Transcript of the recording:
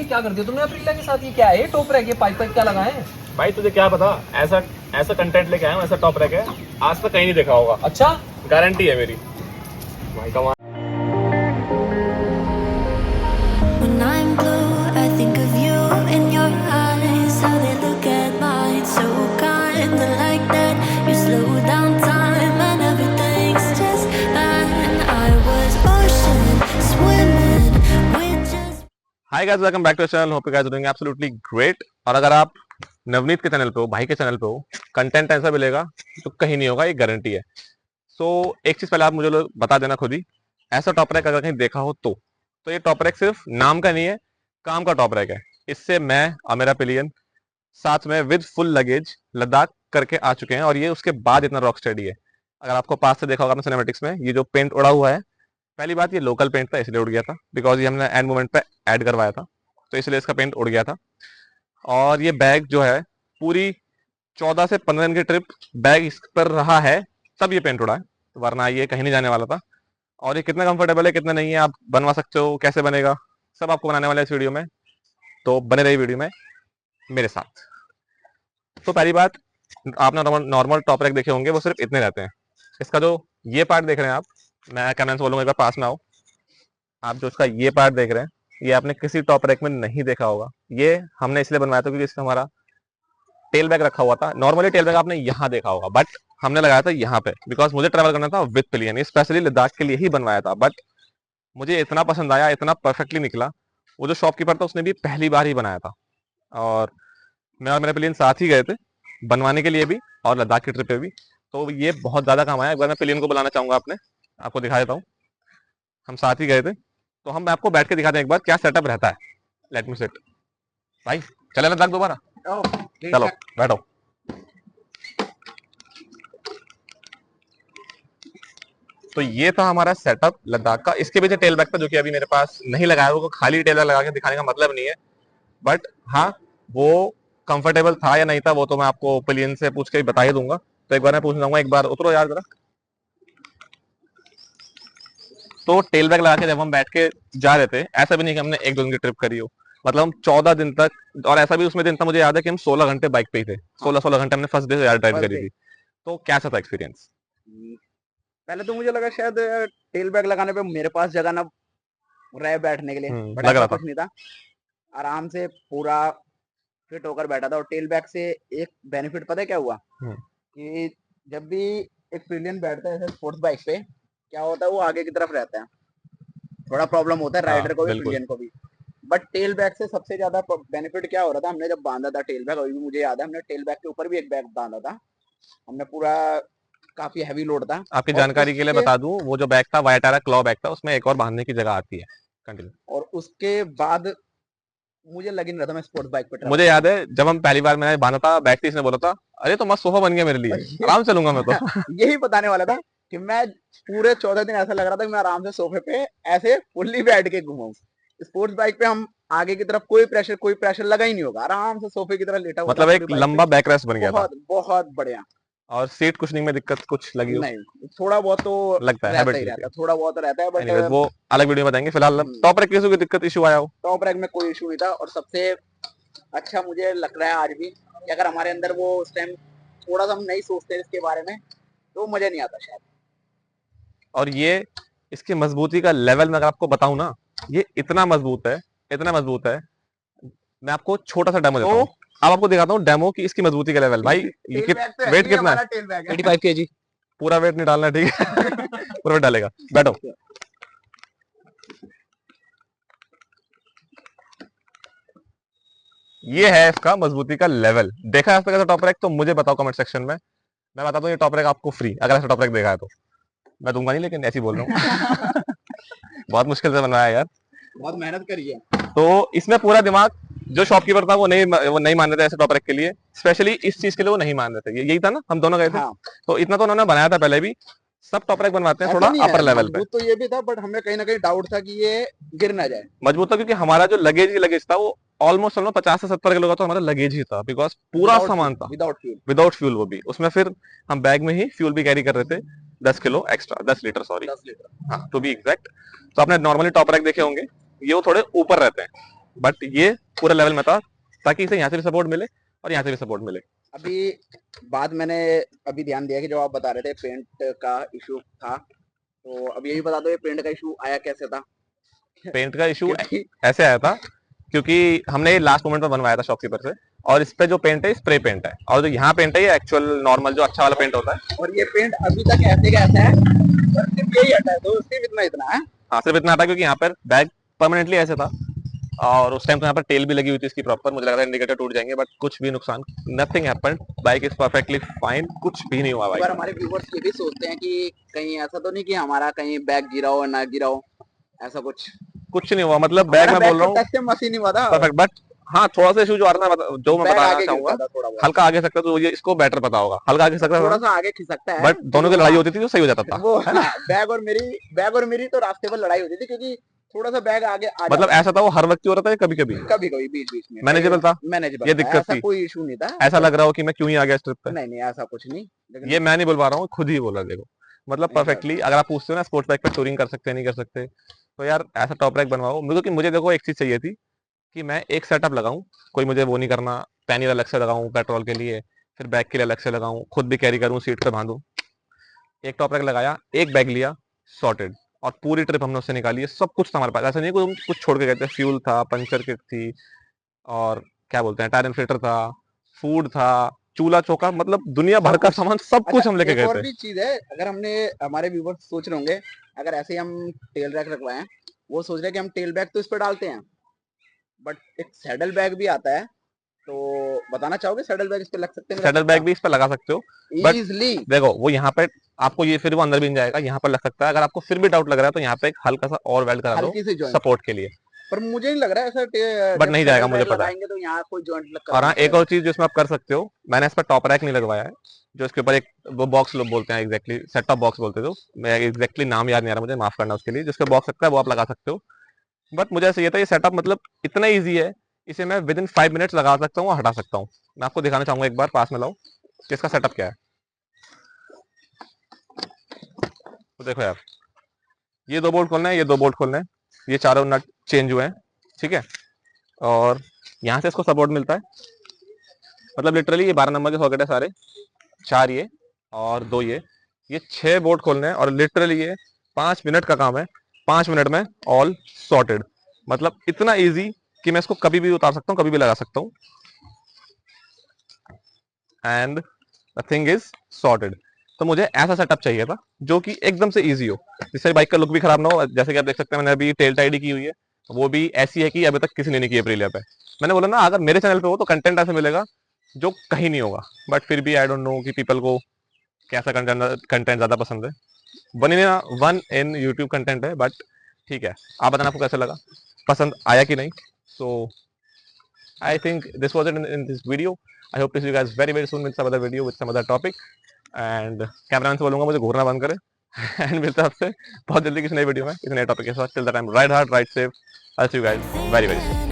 क्या कर दिया तुमने अप्रीलिया के साथ? ये क्या है? टॉप रैक, ये पाइप क्या लगा है? भाई तुझे क्या पता, ऐसा ऐसा कंटेंट लेके आया हूँ, ऐसा टॉप रैक है, आज तक कहीं नहीं देखा होगा। अच्छा, गारंटी है मेरी भाई। कमाल। When I'm blue, I think of you in your eyes, how they look at mine, so kinda like that. You slow down time and everything's just fine. I was ocean swimming with just. Hi guys, welcome back to channel. Hope you guys doing absolutely great. और अगर आप नवनीत के channel पे हो, भाई के channel पे हो, कंटेंट ऐसा मिलेगा तो कहीं नहीं होगा, ये गारंटी है। सो एक चीज पहले आप मुझे लोग बता देना खुद ही, ऐसा टॉप रैक अगर कहीं देखा हो तो ये टॉप रैक सिर्फ नाम का नहीं है, काम का टॉप रैक है। इससे मैं और मेरा पिलियन साथ में विद फुल लगेज लद्दाख करके आ चुके हैं, और ये उसके बाद इतना रॉक स्टडी है। अगर आपको पास से देखा होगा अपने सिनेमैटिक्स में, ये जो पेंट उड़ा हुआ है, पहली बात ये लोकल पेंट था इसलिए उड़ गया था, बिकॉज ये हमने एंड मोमेंट पे ऐड करवाया था, तो इसलिए इसका पेंट उड़ गया था। और ये बैग जो है, पूरी 14 से 15 दिन की ट्रिप बैग इस पर रहा है, तब ये पेंट उड़ा है, वरना ये कहीं नहीं जाने वाला था। और ये कितना कंफर्टेबल है कितना नहीं है, आप बनवा सकते हो, कैसे बनेगा, सब आपको बनाने वाले इस वीडियो में, तो बने रही वीडियो में मेरे साथ। तो पहली बात, आपने नॉर्मल टॉप रैक देखे होंगे, वो सिर्फ इतने रहते हैं। इसका जो ये पार्ट देख रहे हैं आप, मैं कैमरा से बोलूंगा एक बार पास में आओ, आप जो इसका ये पार्ट देख रहे हैं, ये आपने किसी टॉप रैक में नहीं देखा होगा। ये हमने इसलिए बनवाया था क्योंकि इसमें हमारा टेल बैग रखा हुआ था। नॉर्मली टेल बैग आपने यहाँ देखा होगा, बट हमने लगाया था यहाँ पे, बिकॉज मुझे ट्रैवल करना था विद पिलियन, स्पेशली लद्दाख के लिए ही बनवाया था। बट मुझे इतना पसंद आया, इतना परफेक्टली निकला। वो जो शॉपकीपर था उसने भी पहली बार ही बनाया था, और मैं और मेरे पिलियन साथ ही गए थे बनवाने के लिए भी, और लद्दाख की ट्रिप पे भी, तो ये बहुत ज्यादा काम आया। एक बार मैं पिलियन को बुलाना चाहूंगा, आपको दिखा देता हूँ। हम साथ ही गए थे, तो हम आपको बैठ के दिखाते हैं एक बार क्या सेटअप रहता है। लेट मी सेट भाई, चले लद्दाख दोबारा, चलो बैठो। तो ये था हमारा सेटअप लद्दाख का। इसके पीछे टेल बैग था जो कि अभी मेरे पास नहीं लगाया, वो खाली टेल बैग लगा के दिखाने का मतलब नहीं है, बट हाँ वो कंफर्टेबल था या नहीं था वो तो मैं आपको पिलियन से पूछ के ही बता ही दूंगा। तो एक बार मैं पूछ लूंगा, एक बार उतरो यार जरा। तो टेल बैग लगा के जब हम बैठ के जा रहे थे, ऐसा भी नहीं कि हमने एक दो दिन की ट्रिप करी हो, मतलब हम 14 दिन तक, और ऐसा भी उसमें दिन था मुझे याद है कि हम 16 घंटे बाइक पे ही थे। 16 घंटे हमने फर्स्ट डे से यार ड्राइव करी थी। तो कैसा था एक्सपीरियंस? पहले तो मुझे लगा शायद टेल बैग लगाने पे मेरे पास जगह ना रहे बैठने के लिए, बट लग ऐसा रहा था। कुछ नहीं था। आराम से पूरा फिट होकर बैठा था। और टेल बैग से एक बेनिफिट पता है क्या हुआ, कि जब भी एक पिलियन बैठता है ऐसे स्पोर्ट्स बाइक पे, क्या होता है वो आगे की तरफ रहता है, थोड़ा प्रॉब्लम होता है राइडर को भी बिल्कुल। पिलियन को भी। बट टेल बैग से सबसे ज्यादा बेनिफिट क्या हो रहा था, हमने जब बांधा था टेल बैग, अभी भी मुझे याद है, हमने टेल बैग के ऊपर भी एक बैग बांधा था, हमने पूरा, काफी हैवी लोड था। आपकी और जानकारी के लिए बता दूं, वो जो बैग था वायटारा क्लॉ बैग था, उसमें एक और बांधने की जगह आती है। कंटिन्यू। और उसके बाद मुझे लग ही नहीं रहा था मैं स्पोर्ट्स बाइक पे मुझे याद है जब हम पहली बार मैंने बांधा था, बैग इसने बोला था, अरे तो मस्त सोफा बन गया मेरे लिए, आराम से चलूंगा मैं तो। यही बताने वाला था कि मैं पूरे 14 दिन ऐसा लग रहा था कि मैं आराम से सोफे पे ऐसे फुल्ली बैठ के घूमाऊं। स्पोर्ट्स बाइक पे हम आगे की तरफ कोई प्रेशर लगा ही नहीं होगा, आराम से सोफे की तरह लेटा हुआ मतलब था एक पूरी बाइक लंबा पे। बैक रेस्ट बन गया था। बहुत बहुत बढ़िया। और सीट कुशनिंग में दिक्कत कुछ लगी हो? नहीं, थोड़ा बहुत तो लगता है, रहता हैबिट ही रहती रहता है, थोड़ा बहुत रहता है, है। बट एनीवेज वो अलग वीडियो में बताएंगे। फिलहाल टॉप रैक की दिक्कत इशू आया हो? टॉप रैक में कोई इशू नहीं था। और सबसे अच्छा मुझे लग रहा है आज भी कि अगर हमारे अंदर वो उस टाइम थोड़ा सा हम नहीं सोचते इसके बारे में, तो मजा नहीं आता शायद। और ये इसकी मजबूती का लेवल मैं अगर आपको बताऊं ना, ये इतना मजबूत है, इतना मजबूत है। मैं आपको छोटा सा डेमो देता हूँ, अब आपको दिखाता हूँ डेमो की इसकी मजबूती का लेवल। भाई वेट कितना है? 85 kg। पूरा वेट नहीं डालना, ठीक है? पूरा वेट डालेगा, बैठो। ये है इसका मजबूती का लेवल। देखा है आज तक ऐसा टॉप रैक? तो मुझे बताओ कमेंट सेक्शन में, मैं बताता हूँ ये टॉप रैक आपको फ्री, अगर ऐसा टॉप रैक देखा है तो। मैं दूंगा नहीं, लेकिन ऐसे ही बोल रहा हूँ। बहुत मुश्किल से बनवाया यार, बहुत मेहनत करी है। तो इसमें पूरा दिमाग, जो शॉपकीपर था वो नहीं मान रहे थे ऐसे टॉप रैक के लिए, स्पेशली इस चीज के लिए वो नहीं मान रहे थे। यही था ना, हम दोनों गए थे। हाँ। तो इतना तो उन्होंने बनाया था पहले भी, सब टॉप रैक बनवाते हैं थोड़ा अपर लेवल पे। तो ये भी था, बट हमें कहीं ना कहीं डाउट था कि ये गिर ना जाए। मजबूत था क्योंकि हमारा जो लगेज था वो ऑलमोस्ट 50 से 70 किलो का तो हमारा लगेज ही था, बिकॉज पूरा सामान था विदाउट फ्यूल। वो भी उसमें फिर हम बैग में ही फ्यूल भी कैरी कर रहे थे, 10 kilo extra, 10 litre sorry, 10 litre हाँ टू बी एग्जैक्ट। तो आपने नॉर्मली टॉप रैक देखे होंगे, ये वो थोड़े ऊपर रहते हैं, बट ये पूरा लेवल में था ताकि इसे यहाँ से भी सपोर्ट मिले और यहाँ से भी सपोर्ट मिले। अभी बात मैंने अभी ध्यान दिया कि जो आप बता रहे थे पेंट का इशू था, तो अब यही बता दो ये पेंट का इशू आया कैसे था? पेंट का इशू क्योंकि ऐसे आया था क्योंकि हमने लास्ट मोमेंट में बनवाया था शॉपकीपर से, और इस पे जो पेंट है स्प्रे पेंट है, और जो यहाँ पेंट है ये एक्चुअल नॉर्मल जो अच्छा वाला पेंट होता है। और ये पेंट अभी तक ऐसे का ऐसा है, और सिर्फ यही हटा है, तो सिर्फ इतना है। हाँ सिर्फ इतना हटा क्योंकि यहाँ पर बैग परमानेंटली ऐसे था, और उस टाइम तो यहाँ पर टेल भी लगी हुई थी इसकी प्रॉपर, मुझे लग रहा था इंडिकेटर टूट जाएंगे, बट कुछ भी नुकसान, nothing happened, bike is perfectly fine, कुछ भी नहीं हुआ पर बाइक। हमारे व्यूअर्स ये भी सोचते हैं कि कहीं ऐसा तो नहीं कि हमारा कहीं बैग गिरा हो ना गिरा हो, ऐसा कुछ नहीं हुआ, मतलब बैग मैं बोल रहा हूँ मशीन नहीं हुआ था परफेक्ट, बट हाँ थोड़ा सा इशू जो आ रहा था जो मैं बैग बताना आगे चाहूंगा, गिरता था थोड़ा बहुत, हल्का आगे सकता तो ये इसको बेटर पता होगा, हल्का आगे सकता थोड़ा था, सा आगे खिसकता है, बट दोनों की लड़ाई होती थी तो सही हो जाता था। वो बैग और मेरी तो रास्ते पर लड़ाई होती थी, क्योंकि थोड़ा सा बैग आगे आ मतलब ऐसा था वो हर वक्त ही हो रहा था, कभी कभी कभी कभी बीच बीच में मैनेजेबल था, मैनेजेबल, ये दिक्कत ऐसा थी, कोई इशू नहीं था, ऐसा लग रहा हो कि मैं क्यों ही आ गया इस ट्रिप पे, नहीं ऐसा कुछ नहीं, लेकिन ये मैं नहीं बोल पा रहा हूँ, खुद ही बोला, देखो मतलब नहीं, परफेक्टली। अगर आप पूछते हो ना स्पोर्ट्स बाइक पे टूरिंग कर सकते हैं नहीं कर सकते, तो यार ऐसा टॉप रैक बनवाओ, मुझे देखो एक चीज चाहिए थी कि मैं एक सेटअप लगाऊं, कोई मुझे वो नहीं करना, पैनियर अलग से लगाऊं पेट्रोल के लिए, फिर बैग के लिए अलग से लगाऊं, खुद भी कैरी करूं, सीट पे बांधूं। एक टॉप रैक लगाया, एक बैग लिया, सॉर्टेड, और पूरी ट्रिप हमने उससे निकाली है, सब कुछ था हमारे पास, ऐसा नहीं कुछ छोड़ के गए थे, फ्यूल था, पंचर किट थी, और क्या बोलते हैं टायर इन्फ्लेटर था, फूड था, चूल्हा चौका, मतलब दुनिया भर का सामान, सब कुछ हम लेके एक गए और थे। भी चीज है, अगर हमने हमारे व्यूवर्स सोच रहे होंगे अगर ऐसे ही हम टेल रैक रखवाए हैं, वो सोच रहे हैं कि हम टेल बैग तो इस पर डालते हैं, बट एक सैडल बैग भी आता है, तो बताना चाहोगे सैडल बैग इस पे लग सकते हैं? सैडल बैग भी इस पर लगा सकते हो, बट इजीली देखो वो यहाँ पे आपको ये फिर वो अंदर भी नहीं जाएगा, यहाँ पर लग सकता है, अगर आपको फिर भी डाउट लग रहा है तो यहाँ पे एक हल्का सा और वेल्ड करा दो हल्की सी जॉइंट, सपोर्ट के लिए, पर मुझे नहीं लग रहा है ऐसा बट नहीं जाएगा, मुझे पता है। तो यहाँ कोई जॉइंट लग और हाँ एक और चीज जो इसमें आप कर सकते हो, मैंने इस पर टॉप रैक नहीं लगवाया है, जो इसके ऊपर एक वो बॉक्स लोग बोलते हैं, एग्जैक्टली सेट टॉप बॉक्स बोलते थे, मैं एग्जैक्टली नाम याद नहीं आ रहा मुझे, माफ करना उसके लिए, जिसके बॉक्स लगता है वो आप लगा सकते हो, बट मुझे ऐसा ये था ये सेटअप मतलब इतना ईजी है, इसे मैं विद इन 5 मिनट्स लगा सकता हूँ और हटा सकता हूँ। मैं आपको दिखाना चाहूंगा, एक बार पास में लाओ कि इसका सेटअप क्या है। तो देखो यार, ये 2 बोल्ट खोलना है, ये 2 बोल्ट खोलना है, ये चारों नट चेंज हुए हैं, ठीक है, और यहाँ से इसको सपोर्ट मिलता है, मतलब लिटरली ये 12 नंबर के सॉकेट है सारे, 4 ये और 2 ये 6 बोल्ट खोलने हैं, और लिटरली ये 5 मिनट का काम है, 5 मिनट में ऑल सॉर्टेड, मतलब इतना इजी कि मैं इसको कभी भी उतार सकता हूँ, कभी भी लगा सकता हूँ, and the thing is sorted. तो मुझे ऐसा सेटअप चाहिए था जो कि एकदम से इजी हो, जिससे बाइक का लुक भी खराब ना हो। जैसे कि आप देख सकते हैं मैंने अभी टेल टाइडी की हुई है, वो भी ऐसी है कि अभी तक किसी ने नहीं की अप्रिलिया पे। मैंने बोला ना अगर मेरे चैनल पे हो तो कंटेंट ऐसे मिलेगा जो कहीं नहीं होगा, बट फिर भी आई डोंट नो कि पीपल को कैसा कंटेंट ज्यादा पसंद है। वन इन यूट्यूब कंटेंट है, बट ठीक है, आप बताना आपको कैसा लगा, पसंद आया कि नहीं। So I think this was it in this video. I hope to see you guys very very soon with some other video with some other topic, and cameraman से बोलूंगा मुझे घूरना बंद करे एंड मिलते हैं आपसे बहुत जल्दी किसी नई वीडियो में किसी नए टॉपिक के साथ। Till that time ride hard ride safe, I see you guys very very soon.